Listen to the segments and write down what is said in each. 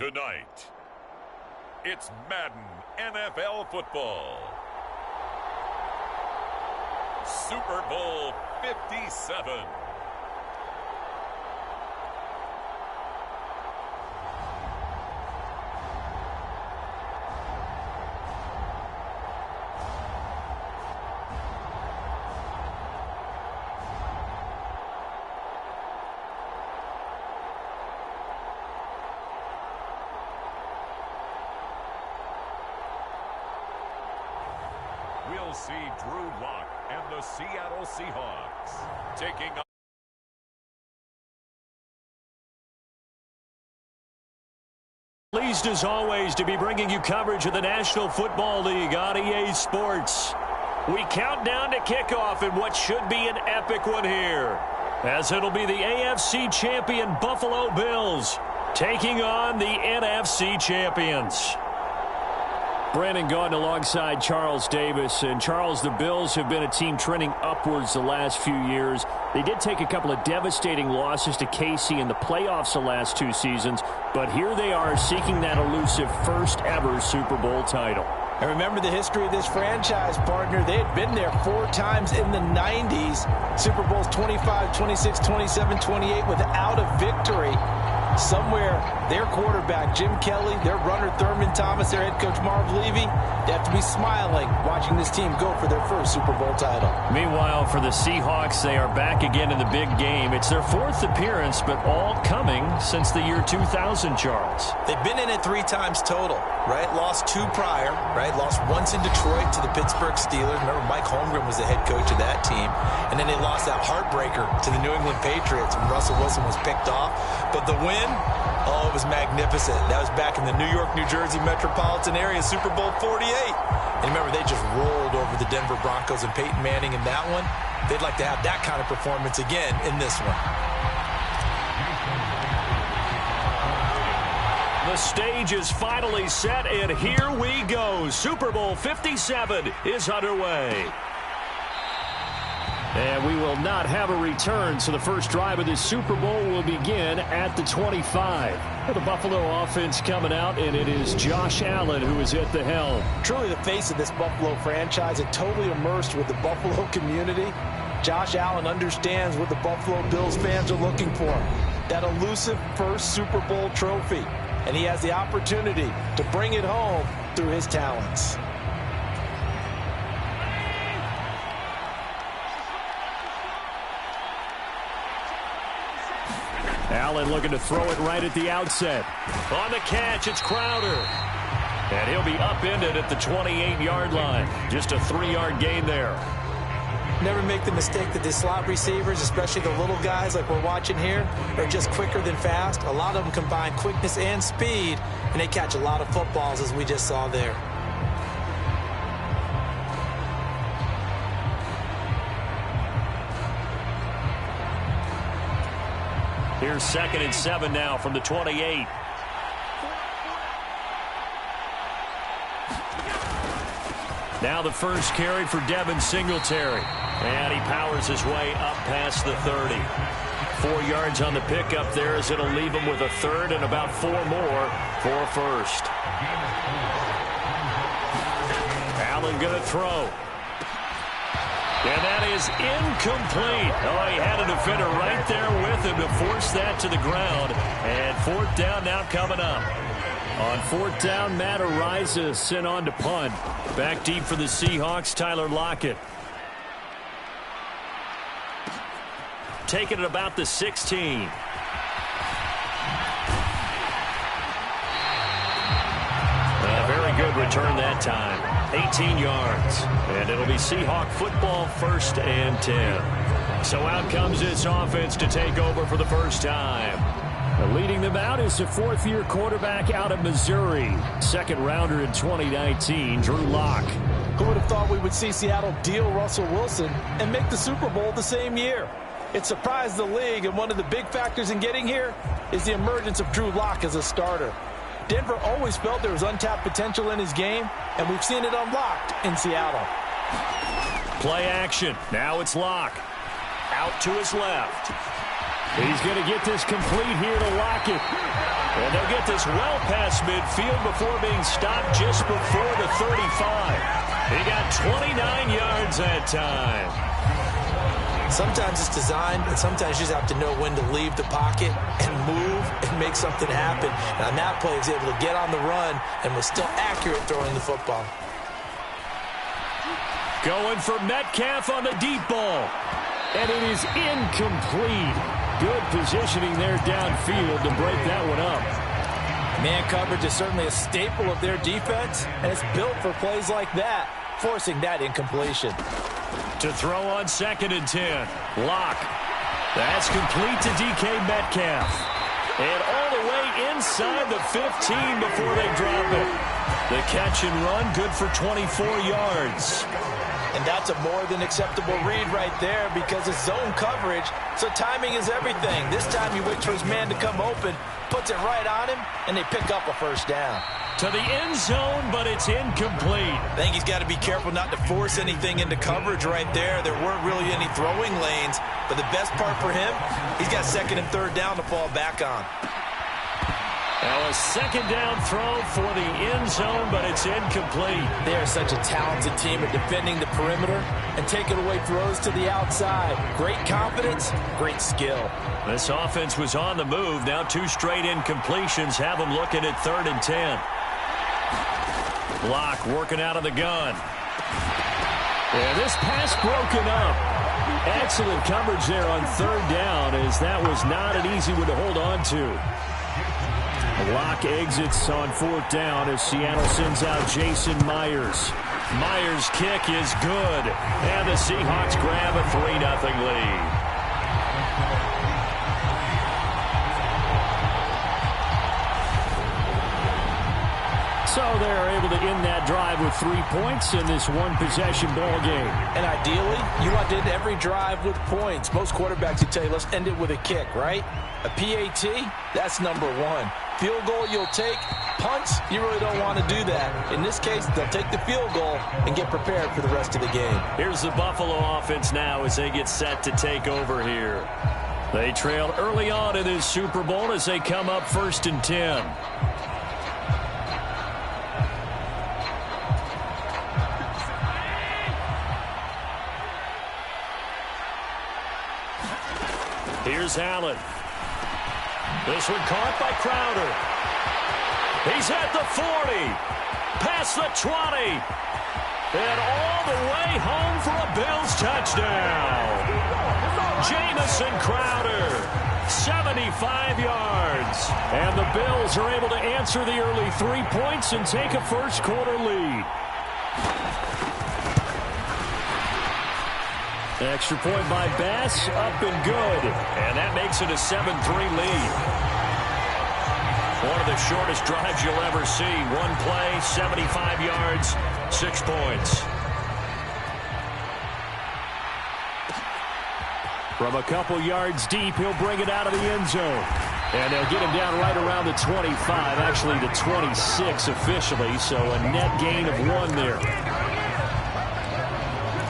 Tonight, it's Madden NFL football. Super Bowl 57. We'll see Drew Lock and the Seattle Seahawks taking on. Pleased as always to be bringing you coverage of the National Football League on EA Sports. We count down to kickoff in what should be an epic one here, as it'll be the AFC champion Buffalo Bills taking on the NFC champions. Brandon Gaudin alongside Charles Davis. And Charles, the Bills have been a team trending upwards the last few years. They did take a couple of devastating losses to KC in the playoffs the last 2 seasons, but here they are seeking that elusive first ever Super Bowl title. And remember the history of this franchise, partner. They had been there 4 times in the 90s. Super Bowls 25, 26, 27, 28 without a victory. Somewhere, their quarterback, Jim Kelly, their runner, Thurman Thomas, their head coach, Marv Levy, they have to be smiling watching this team go for their first Super Bowl title. Meanwhile, for the Seahawks, they are back again in the big game. It's their 4th appearance, but all coming since the year 2000, Charles. They've been in it 3 times total, right? Lost 2 prior, right? Lost once in Detroit to the Pittsburgh Steelers. Remember, Mike Holmgren was the head coach of that team. And then they lost that heartbreaker to the New England Patriots when Russell Wilson was picked off. But the win, oh, it was magnificent. That was back in the New York, New Jersey metropolitan area, Super Bowl 48. And remember, they just rolled over the Denver Broncos and Peyton Manning in that one. They'd like to have that kind of performance again in this one. The stage is finally set, and here we go. Super Bowl 57 is underway. And we will not have a return, so the first drive of this Super Bowl will begin at the 25. The Buffalo offense coming out, and it is Josh Allen who is at the helm. Truly the face of this Buffalo franchise and totally immersed with the Buffalo community. Josh Allen understands what the Buffalo Bills fans are looking for. That elusive first Super Bowl trophy. And he has the opportunity to bring it home through his talents. Allen looking to throw it right at the outset. On the catch, it's Crowder. And he'll be upended at the 28-yard line. Just a 3-yard gain there. Never make the mistake that the slot receivers, especially the little guys like we're watching here, are just quicker than fast. A lot of them combine quickness and speed, and they catch a lot of footballs, as we just saw there. Here's 2nd and 7 now from the 28. Now the first carry for Devin Singletary. And he powers his way up past the 30. 4 yards on the pickup there, as it'll leave him with a 3rd and about 4 more for first. Allen going to throw. And that is incomplete. Oh, he had a defender right there with him to force that to the ground. And 4th down now coming up. On 4th down, Matt Araiza sent on to punt. Back deep for the Seahawks, Tyler Lockett. Taking it about the 16. A very good return that time. 18 yards. And it'll be Seahawk football, 1st and 10. So out comes this offense to take over for the first time. Leading them out is the 4th-year quarterback out of Missouri. 2nd rounder in 2019, Drew Lock. Who would have thought we would see Seattle deal Russell Wilson and make the Super Bowl the same year? It surprised the league, and one of the big factors in getting here is the emergence of Drew Lock as a starter. Denver always felt there was untapped potential in his game, and we've seen it unlocked in Seattle. Play action. Now it's Lock. Out to his left. He's going to get this complete here to Lockett. And they'll get this well past midfield before being stopped just before the 35. He got 29 yards that time. Sometimes it's designed, and sometimes you just have to know when to leave the pocket and move and make something happen. And on that play, he was able to get on the run and was still accurate throwing the football. Going for Metcalf on the deep ball. And it is incomplete. Good positioning there downfield to break that one up. Man coverage is certainly a staple of their defense, and it's built for plays like that, forcing that incompletion. To throw on 2nd and 10. Lock. That's complete to DK Metcalf. And all the way inside the 15 before they drop it. The catch and run, good for 24 yards. And that's a more than acceptable read right there because it's zone coverage, so timing is everything. This time he waits for his man to come open, puts it right on him, and they pick up a first down. To the end zone, but it's incomplete. I think he's got to be careful not to force anything into coverage right there. There weren't really any throwing lanes, but the best part for him, he's got 2nd and 3rd down to fall back on. Now a 2nd down throw for the end zone, but it's incomplete. They are such a talented team at defending the perimeter and taking away throws to the outside. Great confidence, great skill. This offense was on the move. Now 2 straight incompletions have them looking at 3rd and 10. Block working out of the gun. And this pass broken up. Excellent coverage there on 3rd down, as that was not an easy one to hold on to. Lock exits on 4th down as Seattle sends out Jason Myers. Myers' kick is good, and the Seahawks grab a 3-0 lead. So they're able to end that drive with 3 points in this one-possession ball game. And ideally, you want to end every drive with points. Most quarterbacks would tell you, let's end it with a kick, right? A PAT, that's number 1. Field goal you'll take. Punts, you really don't want to do that. In this case, they'll take the field goal and get prepared for the rest of the game. Here's the Buffalo offense now as they get set to take over here. They trailed early on in this Super Bowl as they come up 1st and 10. Here's Allen. This one caught by Crowder. He's at the 40. Past the 20. And all the way home for a Bills touchdown. Jamison Crowder. 75 yards. And the Bills are able to answer the early 3 points and take a first-quarter lead. Extra point by Bass, up and good. And that makes it a 7-3 lead. One of the shortest drives you'll ever see. One play, 75 yards, 6 points. From a couple yards deep, he'll bring it out of the end zone. And they'll get him down right around the 25, actually the 26 officially, so a net gain of 1 there.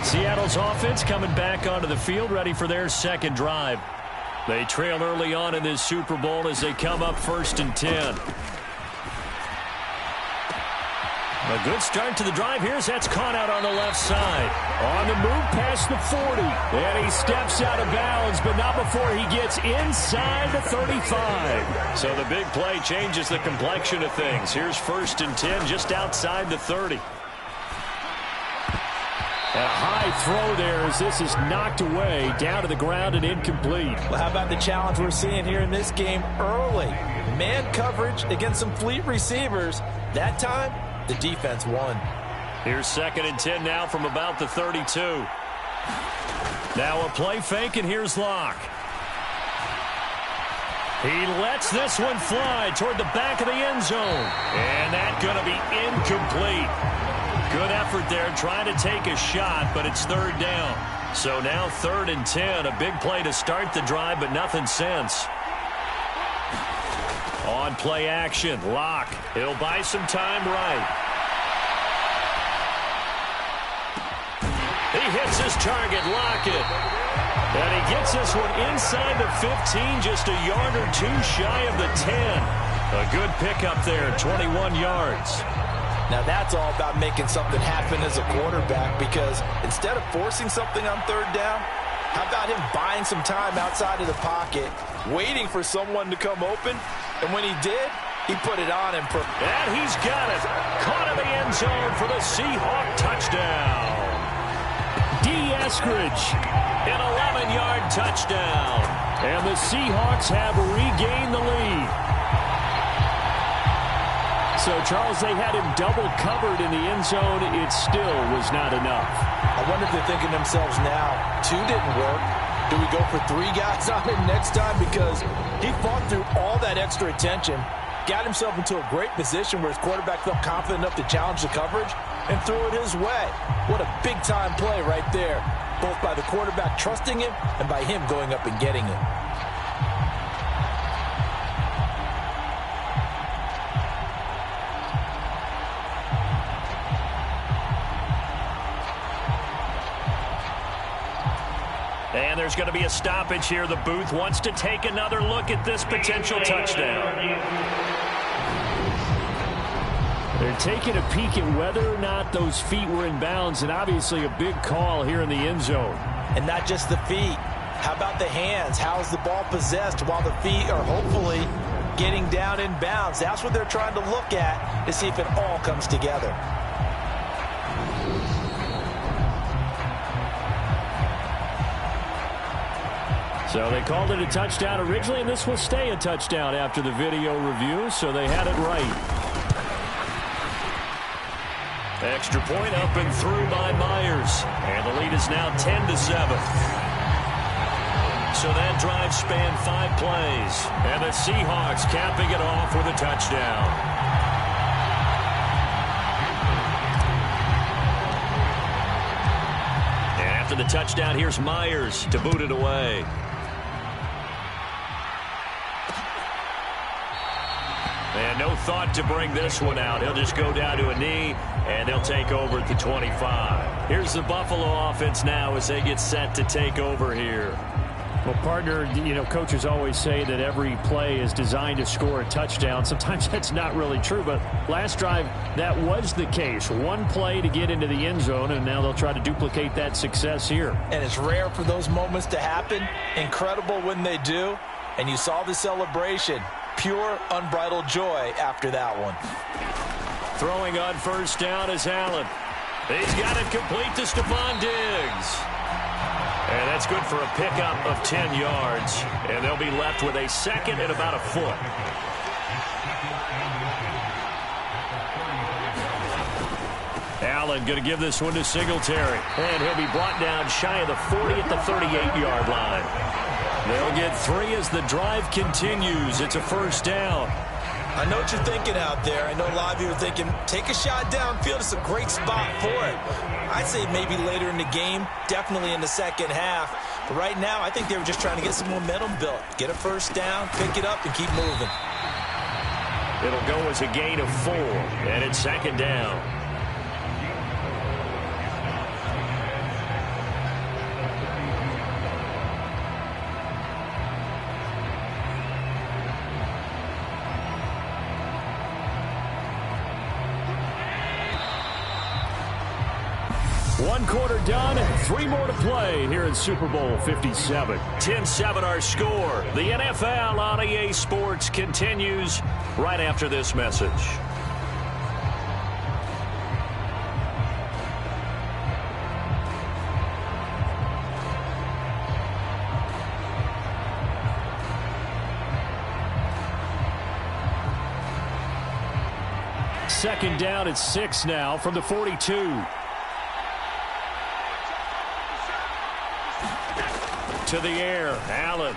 Seattle's offense coming back onto the field, ready for their second drive. They trail early on in this Super Bowl as they come up 1st and 10. A good start to the drive. Here's that's caught out on the left side. On the move past the 40. And he steps out of bounds, but not before he gets inside the 35. So the big play changes the complexion of things. Here's 1st and 10 just outside the 30. A high throw there as this is knocked away, down to the ground and incomplete. Well, how about the challenge we're seeing here in this game early? Man coverage against some fleet receivers. That time, the defense won. Here's 2nd and 10 now from about the 32. Now a play fake, and here's Locke. He lets this one fly toward the back of the end zone. And that's going to be incomplete. Good effort there trying to take a shot, but it's 3rd down. So now 3rd and 10, a big play to start the drive, but nothing since. On play action, Locke. He'll buy some time right. He hits his target, Lockett. And he gets this one inside the 15, just a yard or two shy of the 10. A good pickup there, 21 yards. Now that's all about making something happen as a quarterback, because instead of forcing something on third down, how about him buying some time outside of the pocket, waiting for someone to come open, and when he did, he put it on him. And he's got it. Caught in the end zone for the Seahawk touchdown. D. Eskridge, an 11-yard touchdown. And the Seahawks have regained the lead. So, Charles, they had him double covered in the end zone. It still was not enough. I wonder if they're thinking to themselves now, 2 didn't work. Do we go for 3 guys on him next time? Because he fought through all that extra attention, got himself into a great position where his quarterback felt confident enough to challenge the coverage and threw it his way. What a big-time play right there, both by the quarterback trusting him and by him going up and getting it. And there's going to be a stoppage here. The booth wants to take another look at this potential touchdown. They're taking a peek at whether or not those feet were in bounds, and obviously a big call here in the end zone. And not just the feet. How about the hands? How's the ball possessed while the feet are hopefully getting down in bounds? That's what they're trying to look at to see if it all comes together. So they called it a touchdown originally, and this will stay a touchdown after the video review, so they had it right. Extra point up and through by Myers. And the lead is now 10-7. So that drive spanned 5 plays. And the Seahawks capping it off with a touchdown. And after the touchdown, here's Myers to boot it away. And no thought to bring this one out. He'll just go down to a knee, and they'll take over at the 25. Here's the Buffalo offense now as they get set to take over here. Well, partner, you know, coaches always say that every play is designed to score a touchdown. Sometimes that's not really true, but last drive, that was the case. One play to get into the end zone, and now they'll try to duplicate that success here. And it's rare for those moments to happen. Incredible when they do. And you saw the celebration. Pure, unbridled joy after that one. Throwing on first down is Allen. He's got it complete to Stephon Diggs. And that's good for a pickup of 10 yards. And they'll be left with a second and about a foot. Allen going to give this one to Singletary. And he'll be brought down shy of the 40 at the 38-yard line. They'll get 3 as the drive continues. It's a first down. I know what you're thinking out there. I know a lot of you are thinking, take a shot downfield. It's a great spot for it. I'd say maybe later in the game, definitely in the second half. But right now, I think they were just trying to get some momentum built. Get a first down, pick it up, and keep moving. It'll go as a gain of 4, and it's second down. One quarter done and 3 more to play here in Super Bowl 57. 10-7 our score. The NFL on EA Sports continues right after this message. Second down at 6 now from the 42. To the air, Allen.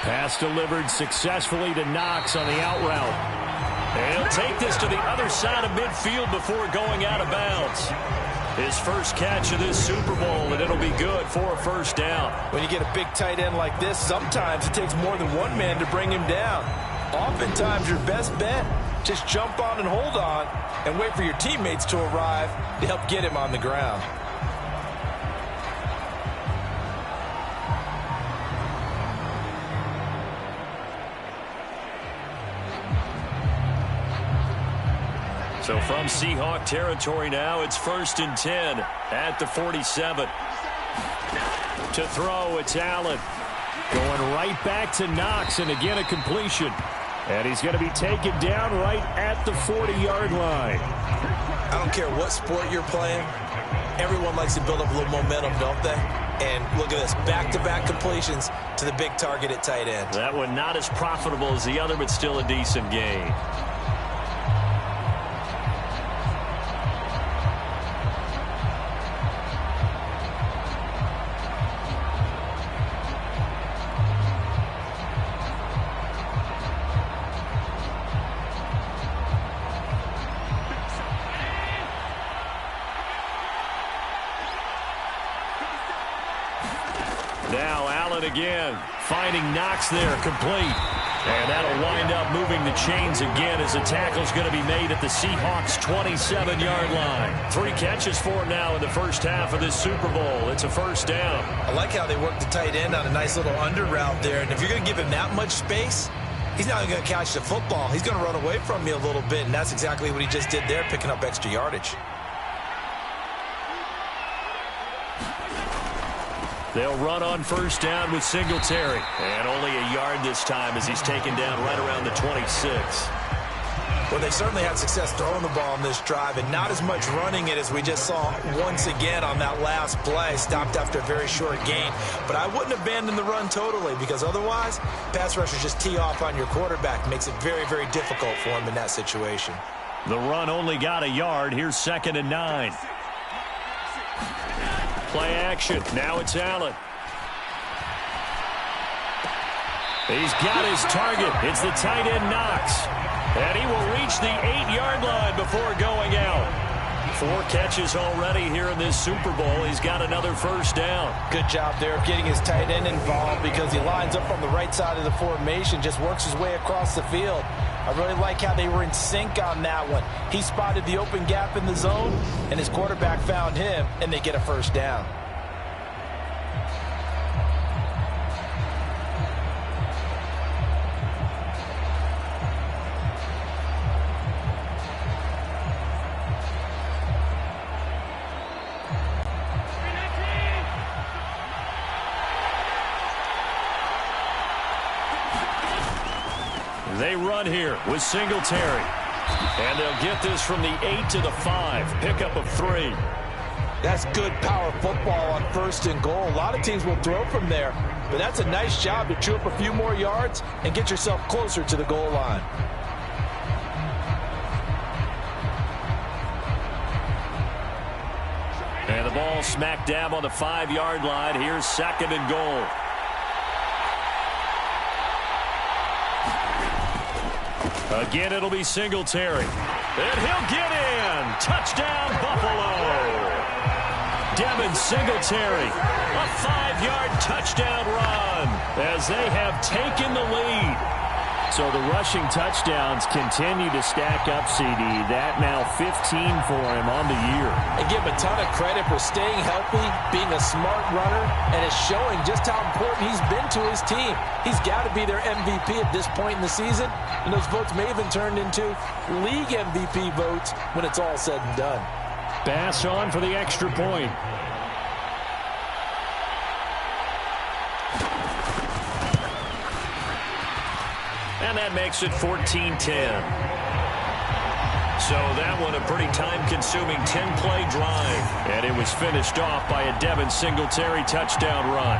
Pass delivered successfully to Knox on the out route. And he'll take this to the other side of midfield before going out of bounds. His first catch of this Super Bowl, and it'll be good for a first down. When you get a big tight end like this, sometimes it takes more than one man to bring him down. Oftentimes, your best bet, just jump on and hold on and wait for your teammates to arrive to help get him on the ground. So from Seahawk territory now, it's 1st and 10 at the 47. To throw, it's Allen. Going right back to Knox, and again a completion. And he's going to be taken down right at the 40-yard line. I don't care what sport you're playing. Everyone likes to build up a little momentum, don't they? And look at this, back-to-back completions to the big target at tight end. That one not as profitable as the other, but still a decent gain. Now Allen again, finding Knox there, complete. And that'll wind up moving the chains again as the tackle's going to be made at the Seahawks' 27-yard line. 3 catches for him now in the first half of this Super Bowl. It's a first down. I like how they work the tight end on a nice little under route there. And if you're going to give him that much space, he's not going to catch the football. He's going to run away from you a little bit, and that's exactly what he just did there, picking up extra yardage. They'll run on first down with Singletary. And only a yard this time as he's taken down right around the 26. Well, they certainly had success throwing the ball on this drive and not as much running it as we just saw once again on that last play. Stopped after a very short gain. But I wouldn't abandon the run totally because otherwise, pass rushers just tee off on your quarterback. Makes it very, very difficult for him in that situation. The run only got a yard. Here's 2nd and 9. Play action. Now it's Allen. He's got his target. It's the tight end Knox. And he will reach the 8-yard line before going out. 4 catches already here in this Super Bowl. He's got another first down. Good job there of getting his tight end involved because he lines up on the right side of the formation, just works his way across the field. I really like how they were in sync on that one. He spotted the open gap in the zone, and his quarterback found him, and they get a first down. They run here with Singletary. And they'll get this from the 8 to the 5. Pickup of 3. That's good power football on 1st and goal. A lot of teams will throw from there, but that's a nice job to chew up a few more yards and get yourself closer to the goal line. And the ball smack dab on the 5-yard line. Here's 2nd and goal. Again, it'll be Singletary. And he'll get in. Touchdown, Buffalo. Devin Singletary. A 5-yard touchdown run as they have taken the lead. So the rushing touchdowns continue to stack up, CD. That now 15 for him on the year. And give him a ton of credit for staying healthy, being a smart runner, and it's showing just how important he's been to his team. He's got to be their MVP at this point in the season, and those votes may even turn into league MVP votes when it's all said and done. Bass on for the extra point. And that makes it 14-10. So that one a pretty time-consuming 10-play drive. And it was finished off by a Devin Singletary touchdown run.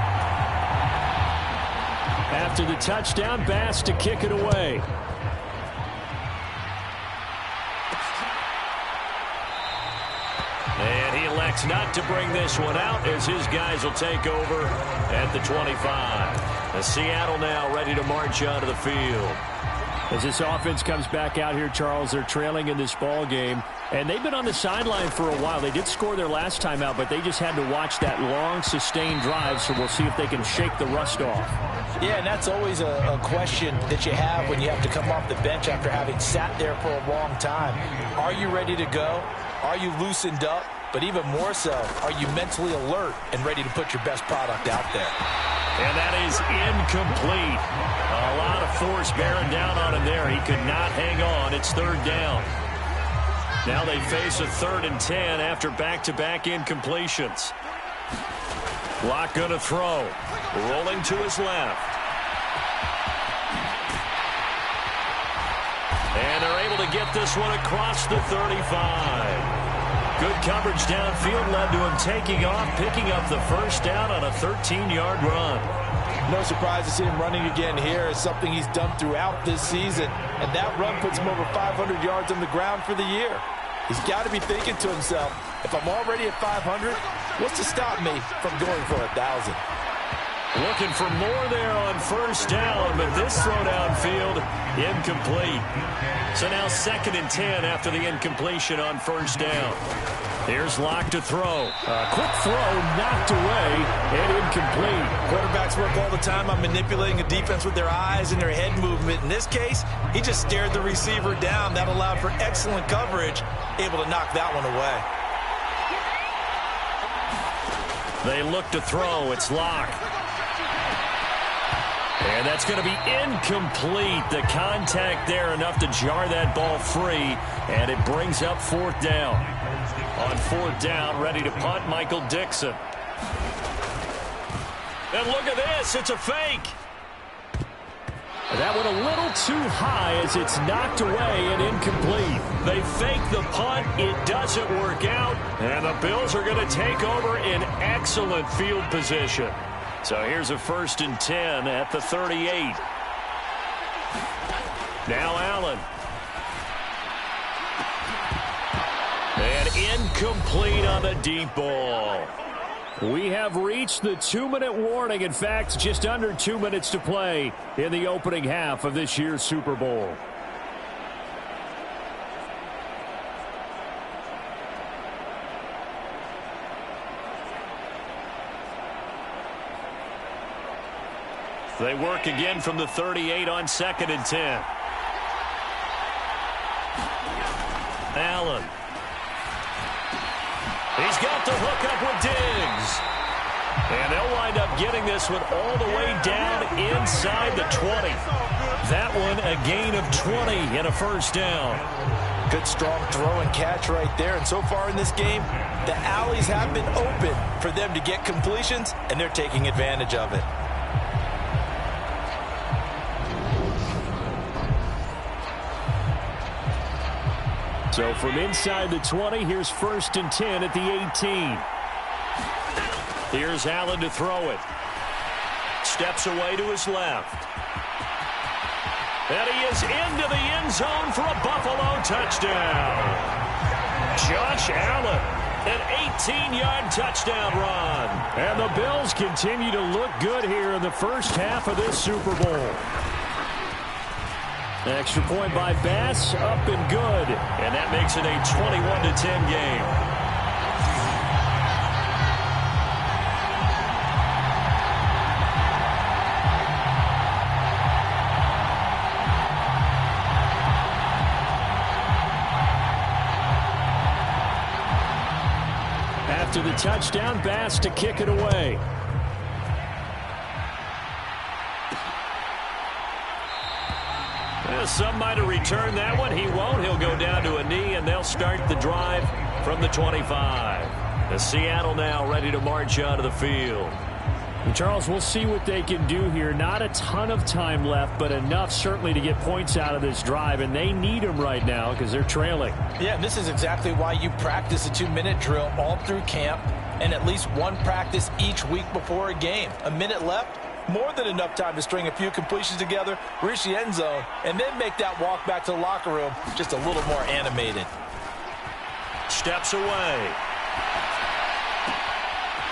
After the touchdown, Bass to kick it away. And he elects not to bring this one out as his guys will take over at the 25. Seattle now ready to march onto the field. As this offense comes back out here, Charles, they're trailing in this ball game, and they've been on the sideline for a while. They did score their last time out, but they just had to watch that long, sustained drive, so we'll see if they can shake the rust off. Yeah, and that's always a question that you have when you have to come off the bench after having sat there for a long time. Are you ready to go? Are you loosened up? But even more so, are you mentally alert and ready to put your best product out there? And that is incomplete. A lot of force bearing down on him there. He could not hang on. It's 3rd down. Now they face a 3rd and 10 after back-to-back incompletions. Locke going to throw. Rolling to his left. And they're able to get this one across the 35. Good coverage downfield led to him taking off, picking up the first down on a 13-yard run. No surprise to see him running again here. It's something he's done throughout this season. And that run puts him over 500 yards on the ground for the year. He's got to be thinking to himself, if I'm already at 500, what's to stop me from going for 1,000? Looking for more there on first down, but this throw downfield incomplete. So now 2nd and 10 after the incompletion on first down. Here's Locke to throw. A quick throw knocked away and incomplete. Quarterbacks work all the time on manipulating a defense with their eyes and their head movement. In this case, he just stared the receiver down. That allowed for excellent coverage, able to knock that one away. They look to throw. It's Locke. And that's going to be incomplete. The contact there enough to jar that ball free, and it brings up 4th down. On 4th down, ready to punt, Michael Dixon. And look at this. It's a fake. That one a little too high as it's knocked away and incomplete. They fake the punt. It doesn't work out, and the Bills are going to take over in excellent field position. So here's a 1st and 10 at the 38. Now Allen. And incomplete on the deep ball. We have reached the 2-minute warning. In fact, just under 2 minutes to play in the opening half of this year's Super Bowl. They work again from the 38 on 2nd and 10. Allen. He's got the hook up with Diggs. And they'll wind up getting this one all the way down inside the 20. That one a gain of 20 and a first down. Good strong throw and catch right there. And so far in this game, the alleys have been open for them to get completions, and they're taking advantage of it. So from inside the 20, here's 1st and 10 at the 18. Here's Allen to throw it. Steps away to his left. And he is into the end zone for a Buffalo touchdown. Josh Allen, an 18-yard touchdown run. And the Bills continue to look good here in the first half of this Super Bowl. Extra point by Bass, up and good. And that makes it a 21-10 game. After the touchdown, Bass to kick it away. Some might have returned that one. He won't. He'll go down to a knee, and they'll start the drive from the 25. The Seattle now ready to march out of the field. And Charles, we'll see what they can do here. Not a ton of time left, but enough certainly to get points out of this drive, and they need them right now because they're trailing. Yeah, this is exactly why you practice a 2-minute drill all through camp and at least one practice each week before a game. A minute left. More than enough time to string a few completions together, reach the end zone, and then make that walk back to the locker room just a little more animated. Steps away.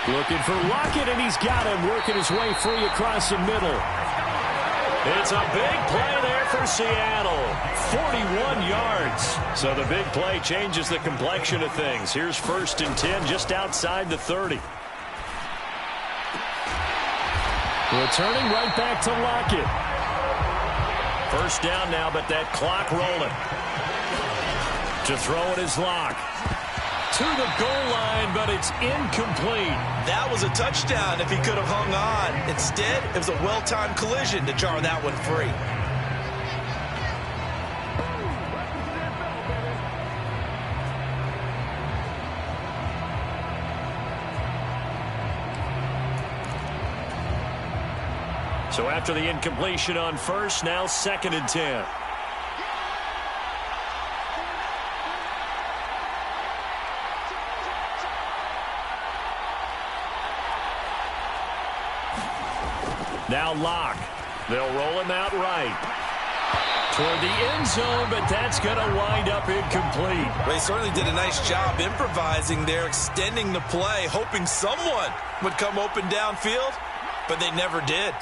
Looking for Lockett, and he's got him working his way free across the middle. It's a big play there for Seattle. 41 yards. So the big play changes the complexion of things. Here's 1st and 10 just outside the 30. Returning right back to Lockett. First down now, but that clock rolling. To throw it is Locke. To the goal line, but it's incomplete. That was a touchdown if he could have hung on. Instead, it was a well-timed collision to jar that one free. So after the incompletion on first, now 2nd and 10. Now Locke. They'll roll him out right. Toward the end zone, but that's going to wind up incomplete. They certainly did a nice job improvising there, extending the play, hoping someone would come open downfield, but they never did.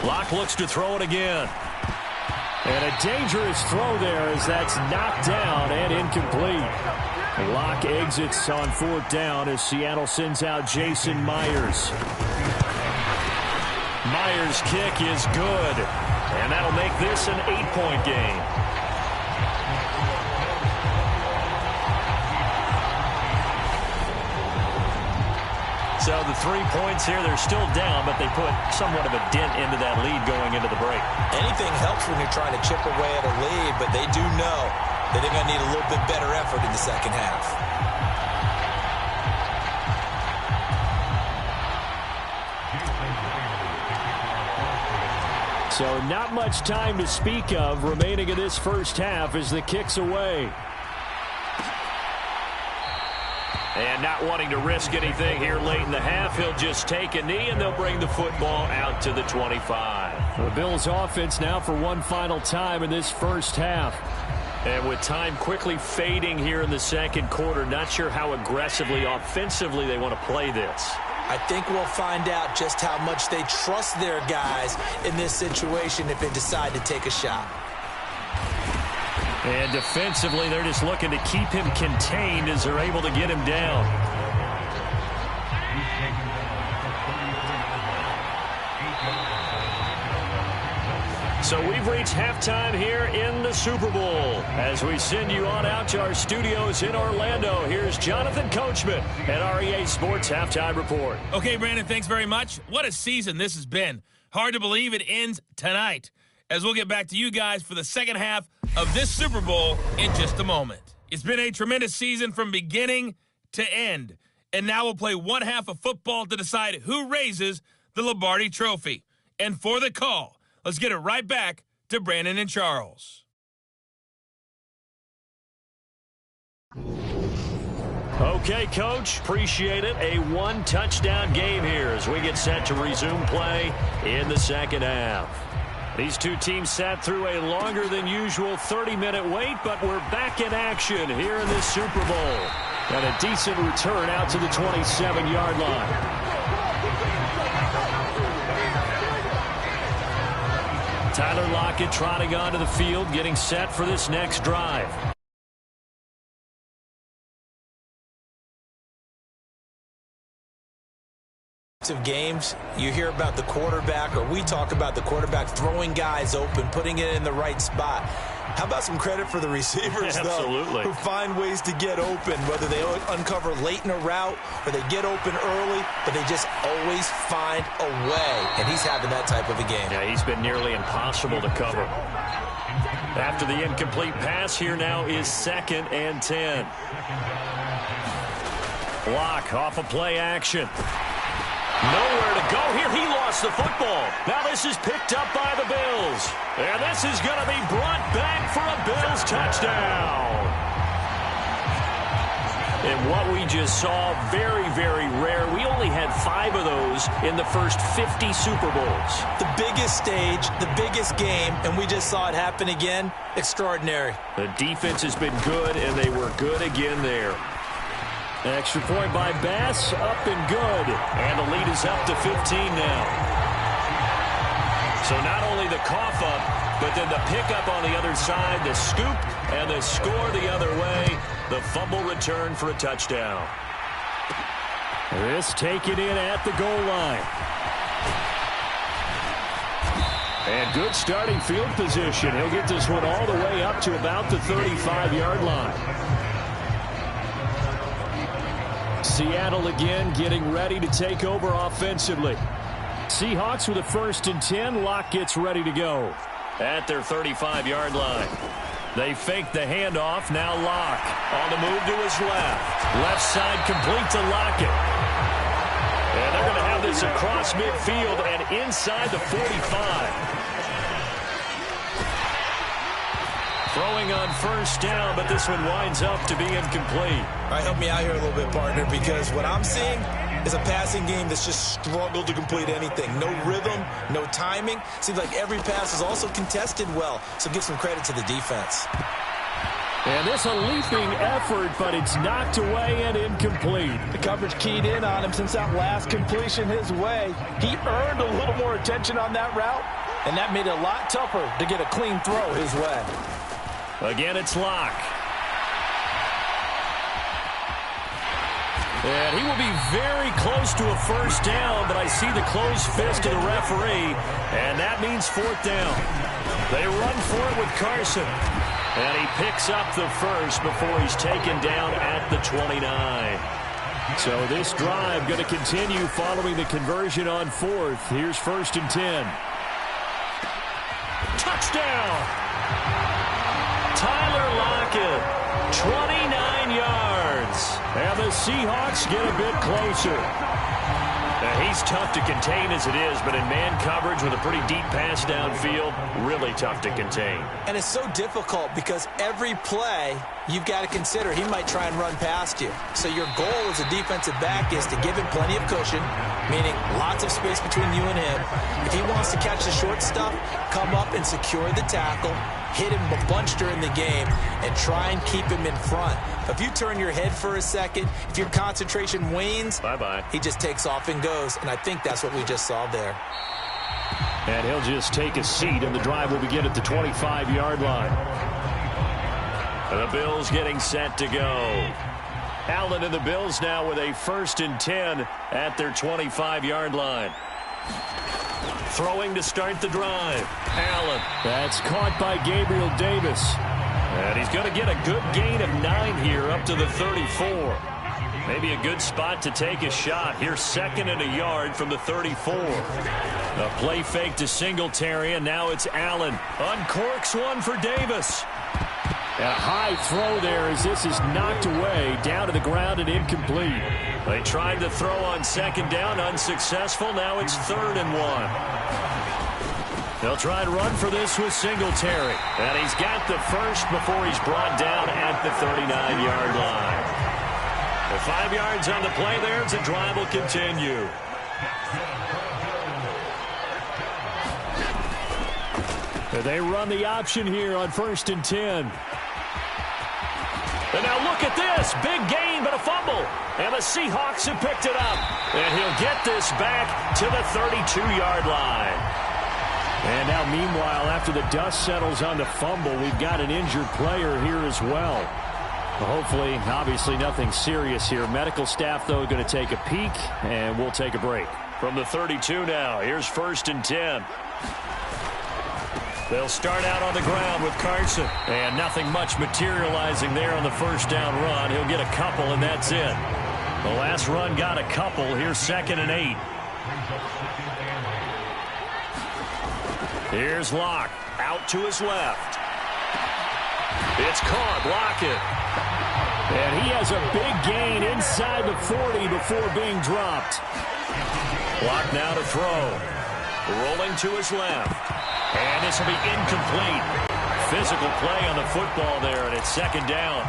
Locke looks to throw it again. And a dangerous throw there as that's knocked down and incomplete. Locke exits on 4th down as Seattle sends out Jason Myers. Myers' kick is good, and that'll make this an 8-point game. So the 3 points here, they're still down, but they put somewhat of a dent into that lead going into the break. Anything helps when you're trying to chip away at a lead, but they do know that they're going to need a little bit better effort in the second half. So not much time to speak of remaining in this first half as the kick's away. And not wanting to risk anything here late in the half, he'll just take a knee and they'll bring the football out to the 25. The Bills offense now for one final time in this first half. And with time quickly fading here in the second quarter, not sure how aggressively, offensively they want to play this. I think we'll find out just how much they trust their guys in this situation if they decide to take a shot. And defensively, they're just looking to keep him contained as they're able to get him down. So we've reached halftime here in the Super Bowl. As we send you on out to our studios in Orlando, here's Jonathan Coachman at REA Sports Halftime Report. Okay, Brandon, thanks very much. What a season this has been. Hard to believe it ends tonight, as we'll get back to you guys for the second half of this Super Bowl in just a moment. It's been a tremendous season from beginning to end, and now we'll play one half of football to decide who raises the Lombardi Trophy. And for the call, let's get it right back to Brandon and Charles. Okay, Coach, appreciate it. A one-touchdown game here as we get set to resume play in the second half. These two teams sat through a longer than usual 30-minute wait, but we're back in action here in this Super Bowl. And a decent return out to the 27-yard line. Tyler Lockett trotting onto the field, getting set for this next drive. Of games, you hear about the quarterback, or we talk about the quarterback throwing guys open, putting it in the right spot. How about some credit for the receivers, Absolutely. though, who find ways to get open, whether they uncover late in a route or they get open early, but they just always find a way. And he's having that type of a game. Yeah, he's been nearly impossible to cover. After the incomplete pass, here now is 2nd and 10. Block off of play action. Nowhere to go here. He lost the football. Now this is picked up by the Bills. And this is going to be brought back for a Bills touchdown. And what we just saw, very, very rare. We only had 5 of those in the first 50 Super Bowls. The biggest stage, the biggest game, and we just saw it happen again. Extraordinary. The defense has been good, and they were good again there. Extra point by Bass, up and good. And the lead is up to 15 now. So not only the cough up, but then the pickup on the other side, the scoop, and the score the other way. The fumble return for a touchdown. This taken in at the goal line. And good starting field position. He'll get this one all the way up to about the 35-yard line. Seattle again getting ready to take over offensively. Seahawks with a 1st and 10. Locke gets ready to go. At their 35-yard line. They fake the handoff. Now Locke on the move to his left. Left side complete to Lockett. this across midfield and inside the 45. Throwing on first down, but this one winds up to be incomplete. All right, help me out here a little bit, partner, because what I'm seeing is a passing game that's just struggled to complete anything. No rhythm, no timing. Seems like every pass is also contested well, so give some credit to the defense. And this a leaping effort, but it's knocked away and incomplete. The coverage keyed in on him since that last completion his way. He earned a little more attention on that route, and that made it a lot tougher to get a clean throw his way. Again, it's Locke. And he will be very close to a first down, but I see the closed fist of the referee, and that means fourth down. They run for it with Carson, and he picks up the first before he's taken down at the 29. So this drive going to continue following the conversion on fourth. Here's 1st and 10. Touchdown! Tyler Lockett, 29 yards. And the Seahawks get a bit closer. Now, he's tough to contain as it is, but in man coverage with a pretty deep pass downfield, really tough to contain. And it's so difficult because every play you've got to consider he might try and run past you. So your goal as a defensive back is to give him plenty of cushion, meaning lots of space between you and him. If he wants to catch the short stuff, come up and secure the tackle, hit him a bunch during the game, and try and keep him in front. If you turn your head for a second, if your concentration wanes, bye-bye. He just takes off and goes, and I think that's what we just saw there. And he'll just take a seat, and the drive will begin at the 25-yard line. The Bills getting set to go. Allen and the Bills now with a 1st and 10 at their 25-yard line. Throwing to start the drive. Allen. That's caught by Gabriel Davis. And he's going to get a good gain of 9 here up to the 34. Maybe a good spot to take a shot. Here's 2nd and a yard from the 34. A play fake to Singletary, and now it's Allen. Uncorks one for Davis. And a high throw there as this is knocked away, down to the ground and incomplete. They tried to throw on 2nd down, unsuccessful. Now it's 3rd and 1. They'll try and run for this with Singletary. And he's got the first before he's brought down at the 39-yard line. The 5 yards on the play there as the drive will continue. They run the option here on 1st and 10. And now look at this. Big gain, but a fumble. And the Seahawks have picked it up. And he'll get this back to the 32-yard line. And now, meanwhile, after the dust settles on the fumble, we've got an injured player here as well. Hopefully, obviously, nothing serious here. Medical staff, though, going to take a peek, and we'll take a break. From the 32 now, here's 1st and 10. They'll start out on the ground with Carson. And nothing much materializing there on the first down run. He'll get a couple, and that's it. The last run got a couple. Here's 2nd and 8. Here's Locke. Out to his left. It's caught. Lockett. And he has a big gain inside the 40 before being dropped. Locke now to throw. Rolling to his left. And this will be incomplete. Physical play on the football there, and it's 2nd down.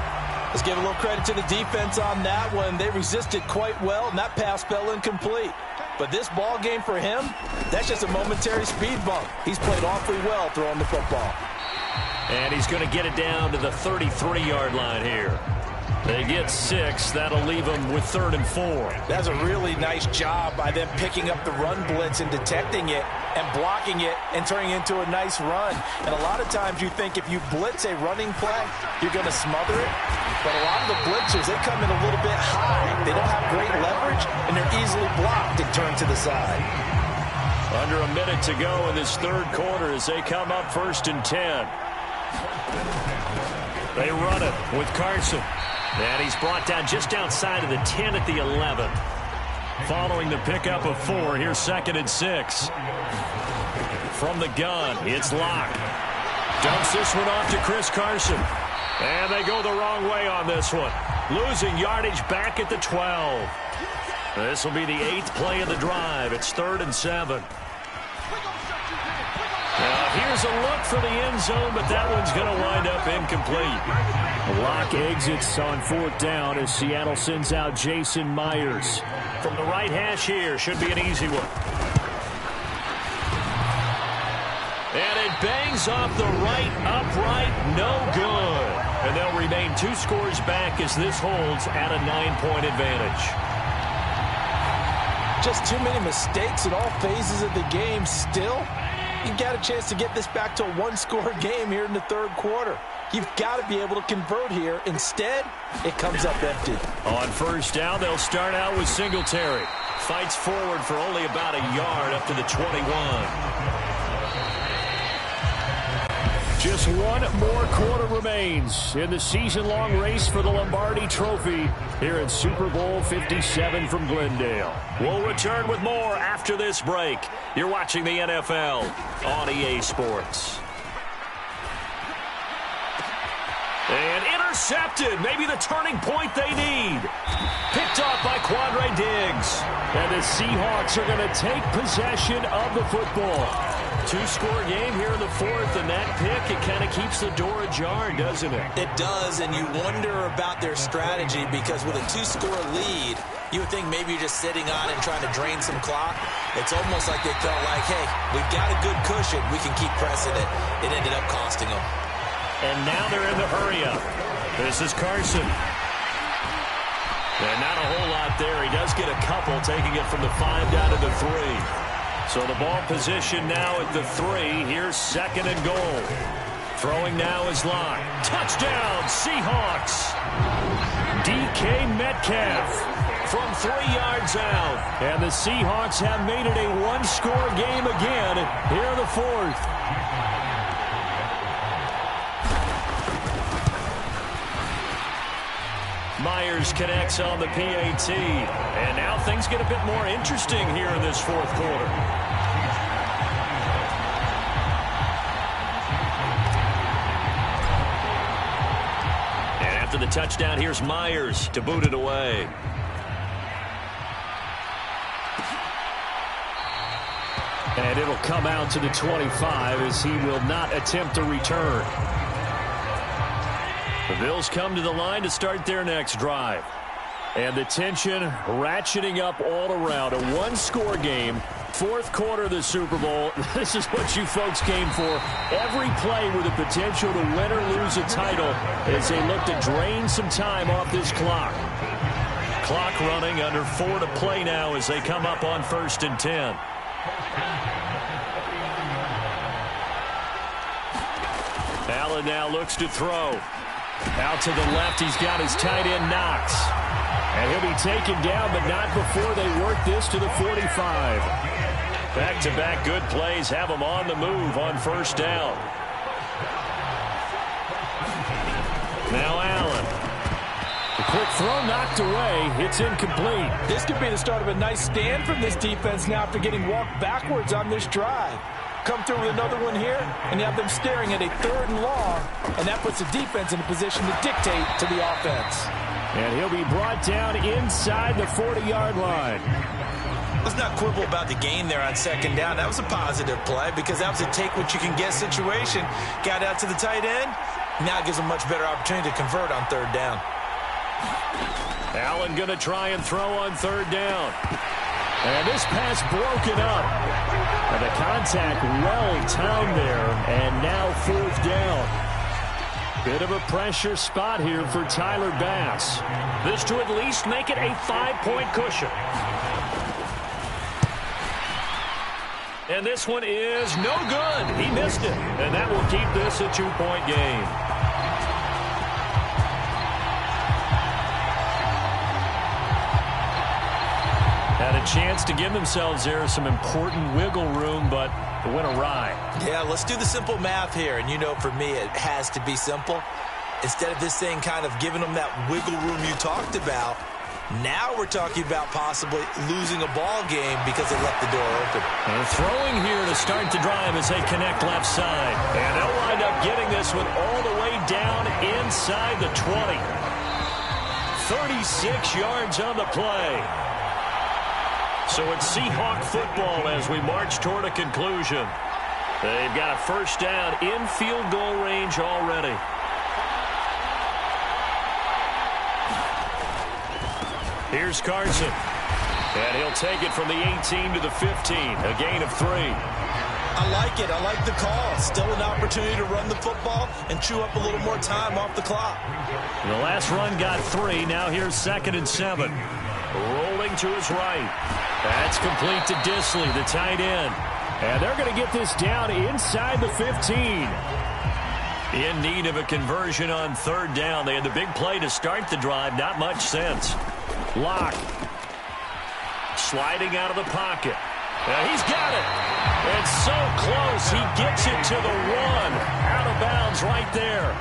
Let's give a little credit to the defense on that one. They resisted quite well, and that pass fell incomplete. But this ball game for him, that's just a momentary speed bump. He's played awfully well throwing the football. And he's going to get it down to the 33-yard line here. They get 6. That'll leave them with 3rd and 4. That's a really nice job by them picking up the run blitz and detecting it and blocking it and turning it into a nice run. And a lot of times you think if you blitz a running play, you're going to smother it. But a lot of the blitzers, they come in a little bit high. They don't have great leverage, and they're easily blocked and turned to the side. Under a minute to go in this 3rd quarter as they come up 1st and 10. They run it with Carson. And he's brought down just outside of the 10 at the 11. Following the pickup of 4, here's 2nd and 6. From the gun, it's Locke. Dumps this one off to Chris Carson. And they go the wrong way on this one. Losing yardage back at the 12. This will be the 8th play of the drive. It's 3rd and 7. Now, here's a look for the end zone, but that one's going to wind up incomplete. Lock exits on 4th down as Seattle sends out Jason Myers. From the right hash here, should be an easy one. And it bangs off the right upright, no good. And they'll remain 2 scores back as this holds at a 9-point advantage. Just too many mistakes in all phases of the game. Still, you got a chance to get this back to a 1-score game here in the 3rd quarter. You've got to be able to convert here. Instead, it comes up empty. On 1st down, they'll start out with Singletary. Fights forward for only about a yard up to the 21. Just one more quarter remains in the season-long race for the Lombardi Trophy here at Super Bowl 57 from Glendale. We'll return with more after this break. You're watching the NFL on EA Sports. And intercepted. Maybe the turning point they need. Picked off by Quandre Diggs. And the Seahawks are going to take possession of the football. 2-score game here in the 4th, and that pick, it kind of keeps the door ajar, doesn't it? It does, and you wonder about their strategy because with a 2-score lead, you would think maybe you're just sitting on it and trying to drain some clock. It's almost like they felt like, hey, we've got a good cushion. We can keep pressing it. It ended up costing them. And now they're in the hurry-up. This is Carson. And not a whole lot there. He does get a couple, taking it from the 5 down to the 3. So the ball position now at the 3. Here's 2nd and goal. Throwing now is Locke. Touchdown, Seahawks. DK Metcalf from 3 yards out. And the Seahawks have made it a 1-score game again here in the 4th. Myers connects on the PAT. And now things get a bit more interesting here in this 4th quarter. And after the touchdown, here's Myers to boot it away. And it'll come out to the 25 as he will not attempt a return. The Bills come to the line to start their next drive. And the tension ratcheting up all around. A 1-score game, 4th quarter of the Super Bowl. This is what you folks came for. Every play with the potential to win or lose a title as they look to drain some time off this clock. Clock running, under 4 to play now as they come up on 1st and 10. Allen now looks to throw. Out to the left, he's got his tight end Knox. And he'll be taken down, but not before they work this to the 45. Back-to-back good plays have him on the move on 1st down. Now Allen. The quick throw knocked away. It's incomplete. This could be the start of a nice stand from this defense now after getting walked backwards on this drive. Come through with another one here, and you have them staring at a 3rd and long, and that puts the defense in a position to dictate to the offense. And he'll be brought down inside the 40-yard line. Let's not quibble about the gain there on 2nd down. That was a positive play because that was a take-what-you-can-get situation. Got out to the tight end. Now it gives them a much better opportunity to convert on 3rd down. Allen going to try and throw on 3rd down. And this pass broken up. And the contact well-timed there. And now 4th down. Bit of a pressure spot here for Tyler Bass. This to at least make it a 5-point cushion. And this one is no good. He missed it. And that will keep this a 2-point game. Had a chance to give themselves there some important wiggle room, but it went awry. Yeah, let's do the simple math here. And you know, for me, it has to be simple. Instead of this thing kind of giving them that wiggle room you talked about, now we're talking about possibly losing a ball game because they left the door open. And throwing here to start the drive as they connect left side. And they'll wind up getting this one all the way down inside the 20. 36 yards on the play. So it's Seahawk football as we march toward a conclusion. They've got a first down in field goal range already. Here's Carson. And he'll take it from the 18 to the 15. A gain of 3. I like it. I like the call. Still an opportunity to run the football and chew up a little more time off the clock. The last run got 3. Now here's 2nd and 7. Rolling to his right. That's complete to Disley, the tight end. And they're going to get this down inside the 15. In need of a conversion on 3rd down. They had the big play to start the drive. Not much sense. Lock. Sliding out of the pocket. He's got it. It's so close. He gets it to the 1. Out of bounds right there.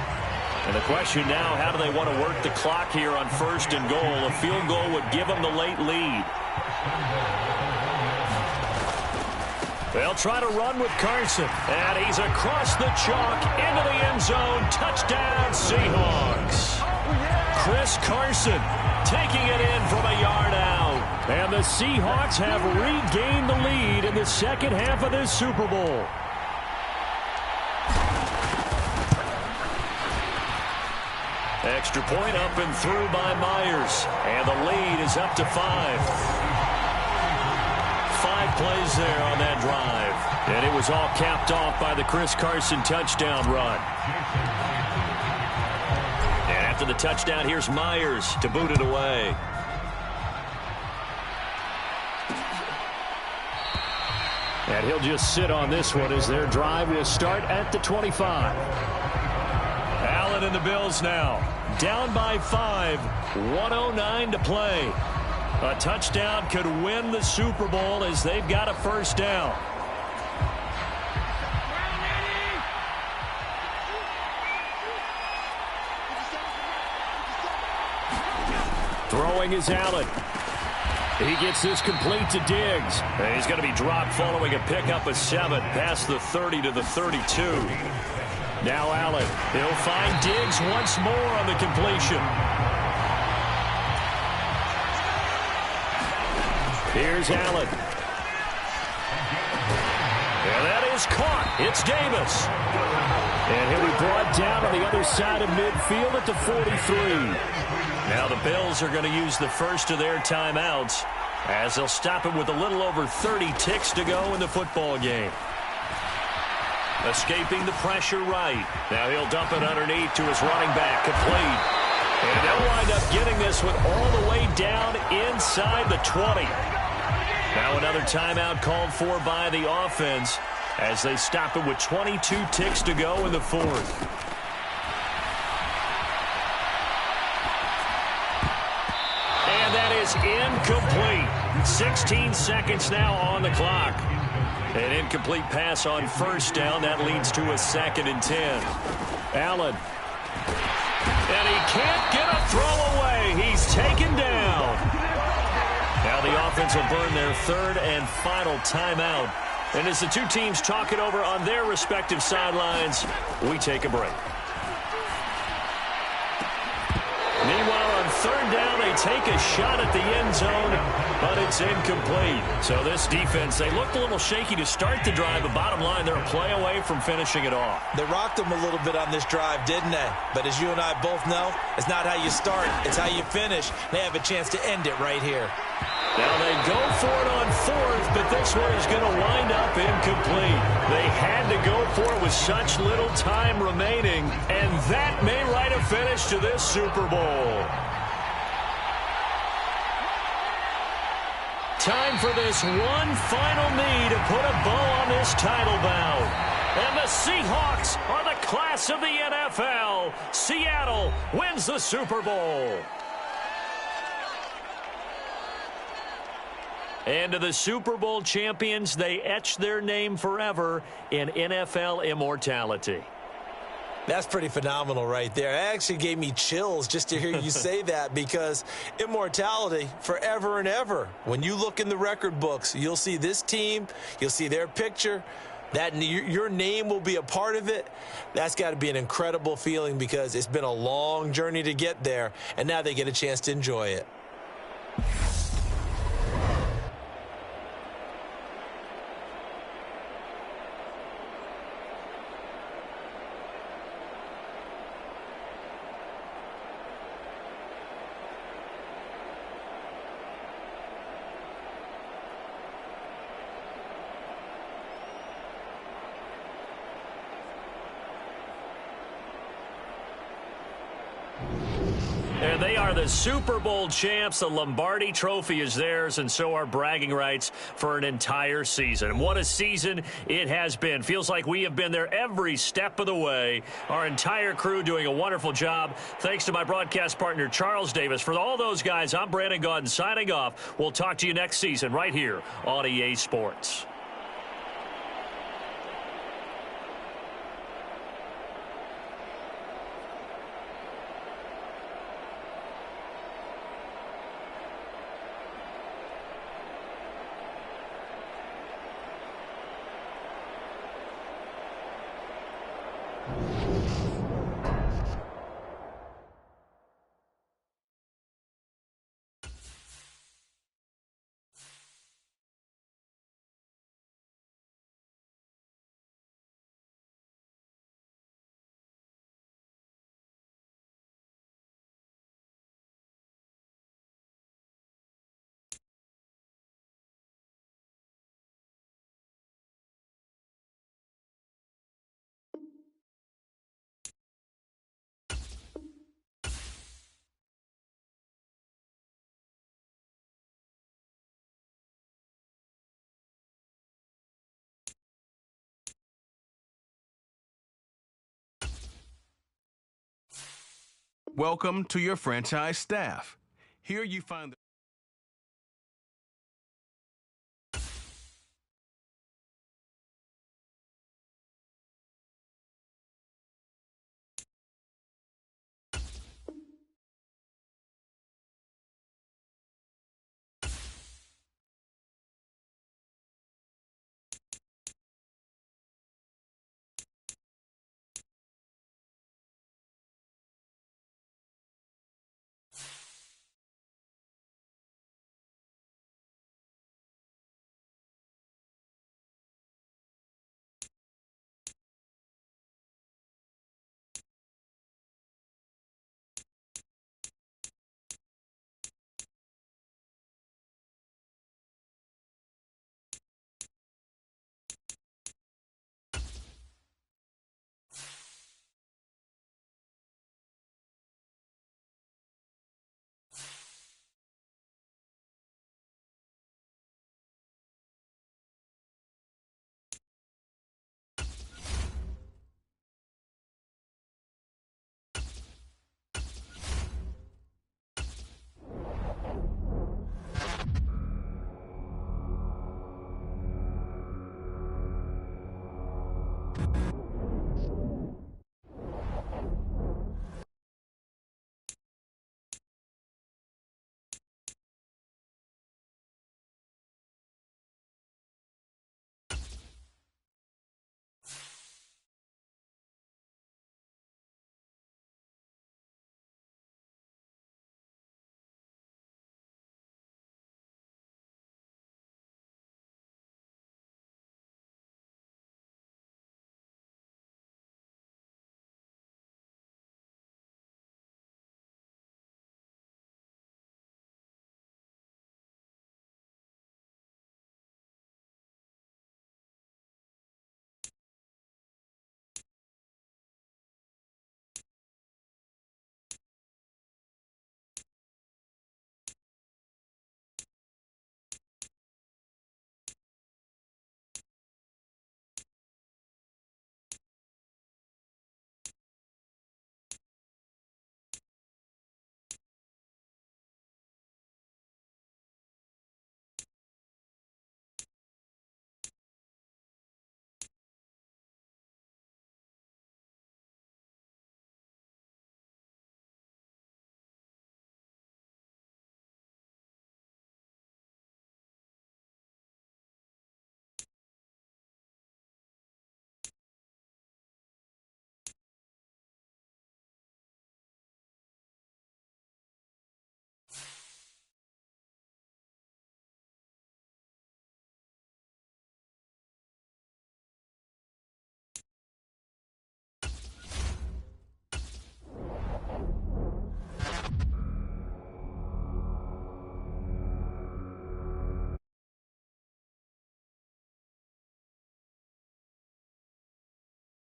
And the question now, how do they want to work the clock here on 1st and goal? A field goal would give them the late lead. They'll try to run with Carson. And he's across the chalk into the end zone. Touchdown, Seahawks. Chris Carson taking it in from a yard out. And the Seahawks have regained the lead in the second half of this Super Bowl. Extra point up and through by Myers. And the lead is up to 5. 5 plays there on that drive. And it was all capped off by the Chris Carson touchdown run. And after the touchdown, here's Myers to boot it away. And he'll just sit on this one as their drive will start at the 25. Allen and the Bills now. Down by 5. 1:09 to play. A touchdown could win the Super Bowl as they've got a first down. Throwing is Allen. He gets this complete to Diggs. And he's going to be dropped following a pickup of 7 past the 30 to the 32. Now Allen. He'll find Diggs once more on the completion. Here's Allen. And that is caught. It's Davis. And he'll be brought down on the other side of midfield at the 43. Now the Bills are going to use the first of their timeouts as they'll stop it with a little over 30 ticks to go in the football game. Escaping the pressure right. Now he'll dump it underneath to his running back. Complete. And they'll wind up getting this one all the way down inside the 20. Now another timeout called for by the offense as they stop it with 22 ticks to go in the 4th. And that is incomplete. 16 seconds now on the clock. An incomplete pass on 1st down. That leads to a 2nd and 10. Allen. And he can't get a throw away. He's taken down. Now the offense will burn their 3rd and final timeout. And as the two teams talk it over on their respective sidelines, we take a break. Meanwhile, on 3rd down, they take a shot at the end zone, but it's incomplete. So this defense, they looked a little shaky to start the drive, but bottom line, they're a play away from finishing it off. They rocked them a little bit on this drive, didn't they? But as you and I both know, it's not how you start, it's how you finish. They have a chance to end it right here. Now they go for it on 4th, but this one is going to wind up incomplete. They had to go for it with such little time remaining, and that may write a finish to this Super Bowl. Time for this one final knee to put a bow on this title bout. And the Seahawks are the class of the NFL. Seattle wins the Super Bowl. And to the Super Bowl champions, they etch their name forever in NFL immortality. That's pretty phenomenal right there. It actually gave me chills just to hear you say that, because immortality forever and ever. When you look in the record books, you'll see this team, you'll see their picture, that your name will be a part of it. That's got to be an incredible feeling, because it's been a long journey to get there, and now they get a chance to enjoy it. And they are the Super Bowl champs. The Lombardi Trophy is theirs, and so are bragging rights for an entire season. And what a season it has been. Feels like we have been there every step of the way. Our entire crew doing a wonderful job. Thanks to my broadcast partner, Charles Davis. For all those guys, I'm Brandon Gaudin signing off. We'll talk to you next season right here on EA Sports. Welcome to your franchise staff. Here you find the